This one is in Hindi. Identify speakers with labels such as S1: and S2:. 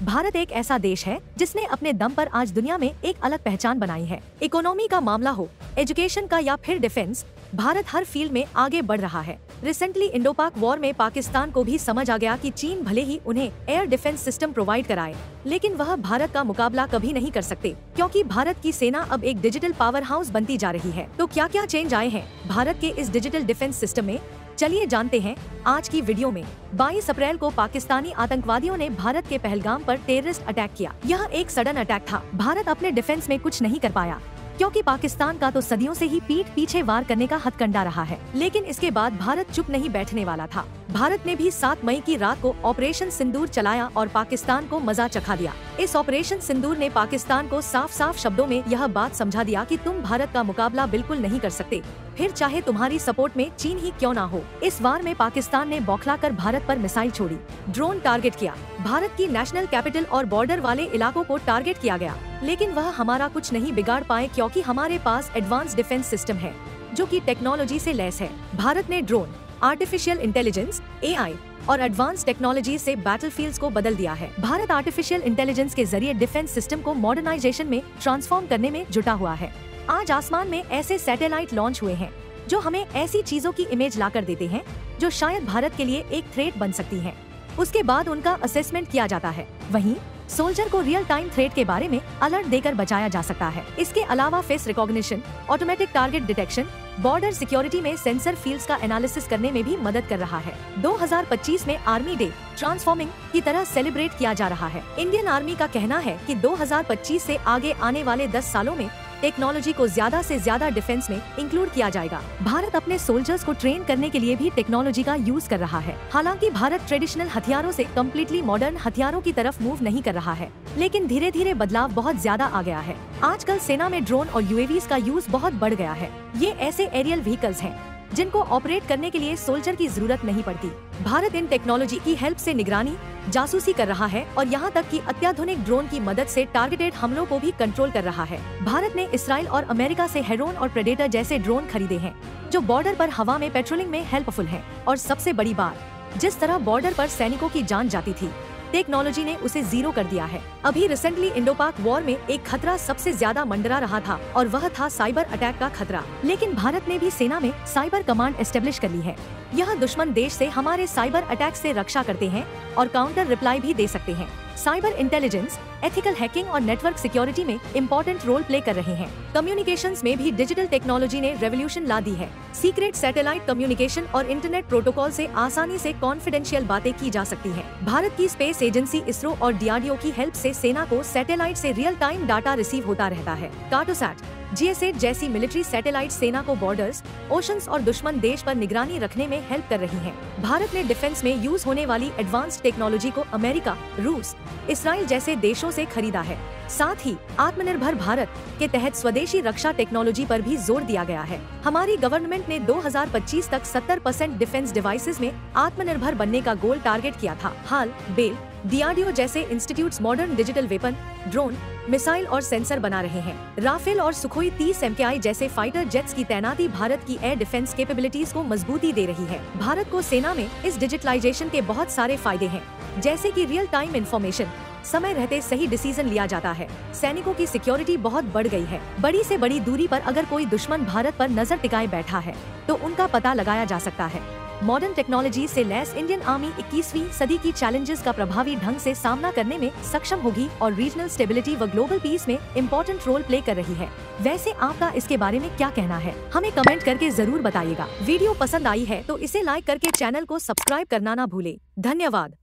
S1: भारत एक ऐसा देश है जिसने अपने दम पर आज दुनिया में एक अलग पहचान बनाई है। इकोनॉमी का मामला हो, एजुकेशन का या फिर डिफेंस, भारत हर फील्ड में आगे बढ़ रहा है। रिसेंटली इंडो पाक वॉर में पाकिस्तान को भी समझ आ गया कि चीन भले ही उन्हें एयर डिफेंस सिस्टम प्रोवाइड कराए, लेकिन वह भारत का मुकाबला कभी नहीं कर सकते, क्योंकि भारत की सेना अब एक डिजिटल पावर हाउस बनती जा रही है। तो क्या क्या चेंज आए हैं भारत के इस डिजिटल डिफेंस सिस्टम में, चलिए जानते हैं आज की वीडियो में। 22 अप्रैल को पाकिस्तानी आतंकवादियों ने भारत के पहलगाम पर टेररिस्ट अटैक किया। यह एक सडन अटैक था। भारत अपने डिफेंस में कुछ नहीं कर पाया, क्योंकि पाकिस्तान का तो सदियों से ही पीठ पीछे वार करने का हथकंडा रहा है। लेकिन इसके बाद भारत चुप नहीं बैठने वाला था। भारत ने भी 7 मई की रात को ऑपरेशन सिंदूर चलाया और पाकिस्तान को मजा चखा दिया। इस ऑपरेशन सिंदूर ने पाकिस्तान को साफ साफ शब्दों में यह बात समझा दिया कि तुम भारत का मुकाबला बिल्कुल नहीं कर सकते, फिर चाहे तुम्हारी सपोर्ट में चीन ही क्यों ना हो। इस वार में पाकिस्तान ने बौखलाकर भारत पर मिसाइल छोड़ी, ड्रोन टारगेट किया, भारत की नेशनल कैपिटल और बॉर्डर वाले इलाकों को टारगेट किया गया, लेकिन वह हमारा कुछ नहीं बिगाड़ पाए, क्योंकि हमारे पास एडवांस डिफेंस सिस्टम है जो कि टेक्नोलॉजी से लैस है। भारत ने ड्रोन, आर्टिफिशियल इंटेलिजेंस, AI और एडवांस टेक्नोलॉजी से बैटलफील्ड्स को बदल दिया है। भारत आर्टिफिशियल इंटेलिजेंस के जरिए डिफेंस सिस्टम को मॉडर्नाइजेशन में ट्रांसफॉर्म करने में जुटा हुआ है। आज आसमान में ऐसे सैटेलाइट लॉन्च हुए हैं जो हमें ऐसी चीजों की इमेज लाकर देते हैं जो शायद भारत के लिए एक थ्रेट बन सकती हैं। उसके बाद उनका असेसमेंट किया जाता है। वहीं सोल्जर को रियल टाइम थ्रेट के बारे में अलर्ट देकर बचाया जा सकता है। इसके अलावा face recognition, automatic target detection, border security में सेंसर फील्ड्स का एनालिसिस करने में भी मदद कर रहा है। 2025 में आर्मी डे ट्रांसफॉर्मिंग की तरह सेलिब्रेट किया जा रहा है। इंडियन आर्मी का कहना है कि 2025 से आगे आने वाले 10 सालों में टेक्नोलॉजी को ज्यादा से ज्यादा डिफेंस में इंक्लूड किया जाएगा। भारत अपने सोल्जर्स को ट्रेन करने के लिए भी टेक्नोलॉजी का यूज कर रहा है। हालांकि भारत ट्रेडिशनल हथियारों से कम्प्लीटली मॉडर्न हथियारों की तरफ मूव नहीं कर रहा है, लेकिन धीरे धीरे बदलाव बहुत ज्यादा आ गया है। आजकल सेना में ड्रोन और UAVs का यूज बहुत बढ़ गया है। ये ऐसे एरियल व्हीकल्स हैं जिनको ऑपरेट करने के लिए सोल्जर की जरूरत नहीं पड़ती। भारत इन टेक्नोलॉजी की हेल्प से निगरानी, जासूसी कर रहा है और यहाँ तक कि अत्याधुनिक ड्रोन की मदद से टारगेटेड हमलों को भी कंट्रोल कर रहा है। भारत ने इसराइल और अमेरिका से हेरोन और प्रेडेटर जैसे ड्रोन खरीदे हैं जो बॉर्डर पर हवा में पेट्रोलिंग में हेल्पफुल हैं। और सबसे बड़ी बात, जिस तरह बॉर्डर पर सैनिकों की जान जाती थी, टेक्नोलॉजी ने उसे जीरो कर दिया है। अभी रिसेंटली इंडो पाक वॉर में एक खतरा सबसे ज्यादा मंडरा रहा था और वह था साइबर अटैक का खतरा। लेकिन भारत ने भी सेना में साइबर कमांड एस्टेब्लिश कर ली है। यह दुश्मन देश से हमारे साइबर अटैक से रक्षा करते हैं और काउंटर रिप्लाई भी दे सकते हैं। साइबर इंटेलिजेंस, एथिकल हैकिंग और नेटवर्क सिक्योरिटी में इम्पोर्टेंट रोल प्ले कर रहे हैं। कम्युनिकेशंस में भी डिजिटल टेक्नोलॉजी ने रेवोल्यूशन ला दी है। सीक्रेट सैटेलाइट कम्युनिकेशन और इंटरनेट प्रोटोकॉल से आसानी से कॉन्फिडेंशियल बातें की जा सकती हैं। भारत की स्पेस एजेंसी इसरो और DRDO की हेल्प से सेना को सैटेलाइट से रियल टाइम डाटा रिसीव होता रहता है। कार्टोसैट, GS8 जैसी मिलिट्री सैटेलाइट सेना को बॉर्डर्स, ओशंस और दुश्मन देश पर निगरानी रखने में हेल्प कर रही हैं। भारत ने डिफेंस में यूज होने वाली एडवांस्ड टेक्नोलॉजी को अमेरिका, रूस, इसराइल जैसे देशों से खरीदा है। साथ ही आत्मनिर्भर भारत के तहत स्वदेशी रक्षा टेक्नोलॉजी पर भी जोर दिया गया है। हमारी गवर्नमेंट ने 2025 तक 70% डिफेंस डिवाइसेस में आत्मनिर्भर बनने का गोल टारगेट किया था। हाल बेल, DRDO जैसे institutes modern digital weapon, drone, missile और सेंसर बना रहे हैं। राफेल और सुखोई 30 MKI जैसे फाइटर जेट्स की तैनाती भारत की एयर डिफेंस कैपेबिलिटीज को मजबूती दे रही है। भारत को सेना में इस डिजिटलाइजेशन के बहुत सारे फायदे हैं, जैसे कि रियल टाइम इंफॉर्मेशन, समय रहते सही डिसीजन लिया जाता है। सैनिकों की सिक्योरिटी बहुत बढ़ गई है। बड़ी से बड़ी दूरी पर अगर कोई दुश्मन भारत पर नजर टिकाए बैठा है तो उनका पता लगाया जा सकता है। मॉडर्न टेक्नोलॉजी से लैस इंडियन आर्मी 21वीं सदी की चैलेंजेस का प्रभावी ढंग से सामना करने में सक्षम होगी और रीजनल स्टेबिलिटी व ग्लोबल पीस में इम्पोर्टेंट रोल प्ले कर रही है। वैसे आपका इसके बारे में क्या कहना है, हमें कमेंट करके जरूर बताइएगा। वीडियो पसंद आई है तो इसे लाइक करके चैनल को सब्सक्राइब करना ना भूले। धन्यवाद।